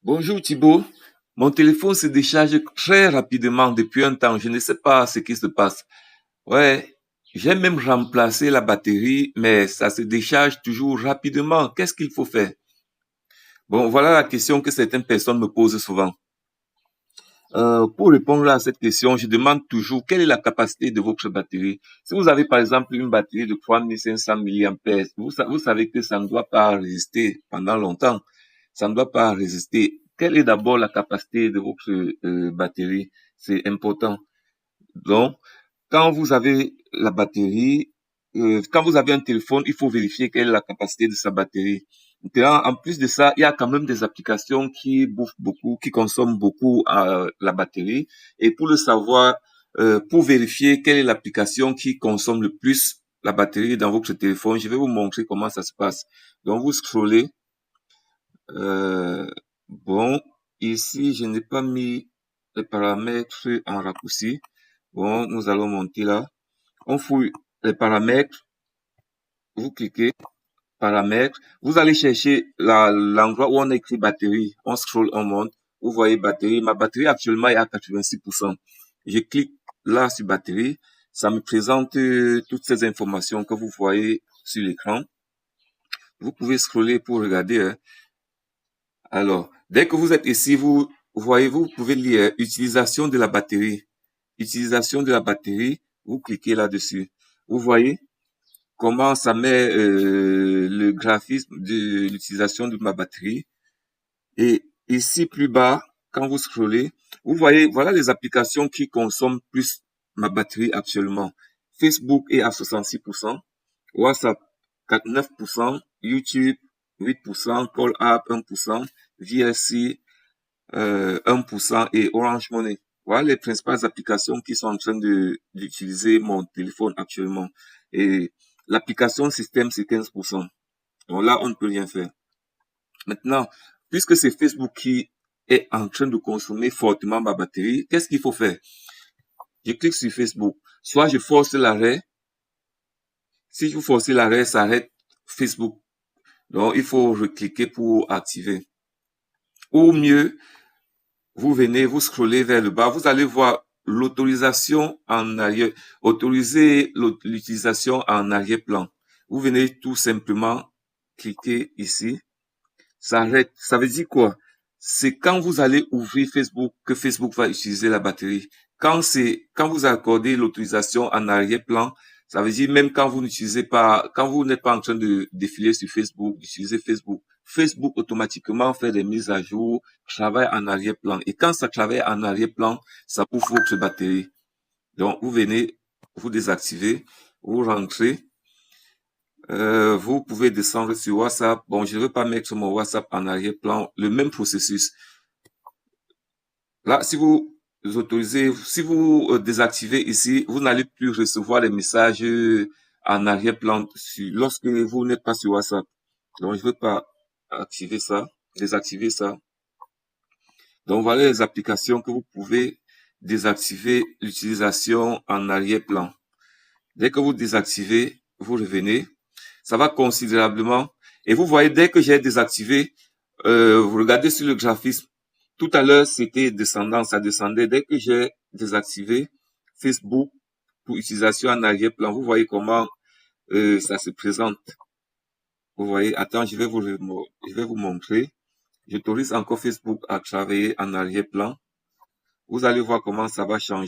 Bonjour Thibaut, mon téléphone se décharge très rapidement depuis un temps, je ne sais pas ce qui se passe. Ouais, j'ai même remplacé la batterie, mais ça se décharge toujours rapidement. Qu'est-ce qu'il faut faire? Bon, voilà la question que certaines personnes me posent souvent. Pour répondre à cette question, je demande toujours quelle est la capacité de votre batterie. Si vous avez par exemple une batterie de 3500 mAh, vous savez que ça ne doit pas résister pendant longtemps. Ça ne doit pas résister. Quelle est d'abord la capacité de votre batterie? C'est important. Donc, quand vous avez la batterie, quand vous avez un téléphone, il faut vérifier quelle est la capacité de sa batterie. Maintenant, en plus de ça, il y a quand même des applications qui bouffent beaucoup, qui consomment beaucoup la batterie. Et pour le savoir, pour vérifier quelle est l'application qui consomme le plus la batterie dans votre téléphone, je vais vous montrer comment ça se passe. Donc, vous scrollez. Bon, ici, je n'ai pas mis les paramètres en raccourci. Bon, nous allons monter là. On fouille les paramètres. Vous cliquez paramètres. Vous allez chercher l'endroit où on a écrit batterie. On scroll, on monte. Vous voyez batterie. Ma batterie actuellement est à 86%. Je clique là sur batterie. Ça me présente toutes ces informations que vous voyez sur l'écran. Vous pouvez scroller pour regarder. Hein. Alors, dès que vous êtes ici, vous voyez, vous pouvez lire utilisation de la batterie. Utilisation de la batterie, vous cliquez là-dessus. Vous voyez comment ça met le graphisme de l'utilisation de ma batterie. Et ici, plus bas, quand vous scrollez, vous voyez, voilà les applications qui consomment plus ma batterie actuellement. Facebook est à 66%, WhatsApp 49%, YouTube 8%, Call App 1%, VLC 1% et Orange Money. Voilà les principales applications qui sont en train d'utiliser mon téléphone actuellement. Et l'application système, c'est 15%. Donc là, on ne peut rien faire. Maintenant, puisque c'est Facebook qui est en train de consommer fortement ma batterie, qu'est-ce qu'il faut faire? Je clique sur Facebook. Soit je force l'arrêt. Si je force l'arrêt, ça arrête Facebook. Donc, il faut recliquer pour activer. Ou mieux, vous venez, vous scrollez vers le bas, vous allez voir l'autorisation en arrière, autoriser l'utilisation en arrière-plan. Vous venez tout simplement cliquer ici. Ça arrête. Ça veut dire quoi? C'est quand vous allez ouvrir Facebook que Facebook va utiliser la batterie. Quand vous accordez l'autorisation en arrière-plan, ça veut dire même quand vous n'utilisez pas, quand vous n'êtes pas en train de défiler sur Facebook, d'utiliser Facebook, Facebook automatiquement fait des mises à jour, travaille en arrière-plan. Et quand ça travaille en arrière-plan, ça bouffe votre batterie. Donc, vous venez, vous désactivez, vous rentrez, vous pouvez descendre sur WhatsApp. Bon, je ne veux pas mettre mon WhatsApp en arrière-plan. Le même processus. Là, si vous autorisez, si vous désactivez ici, vous n'allez plus recevoir les messages en arrière-plan lorsque vous n'êtes pas sur WhatsApp. Donc, je ne veux pas activer ça, désactiver ça. Donc, voilà les applications que vous pouvez désactiver l'utilisation en arrière-plan. Dès que vous désactivez, vous revenez. Ça va considérablement. Et vous voyez, dès que j'ai désactivé, vous regardez sur le graphisme. Tout à l'heure, c'était descendant, ça descendait. Dès que j'ai désactivé Facebook pour utilisation en arrière-plan, vous voyez comment ça se présente. Vous voyez, attends, je vais vous montrer. J'autorise encore Facebook à travailler en arrière-plan. Vous allez voir comment ça va changer.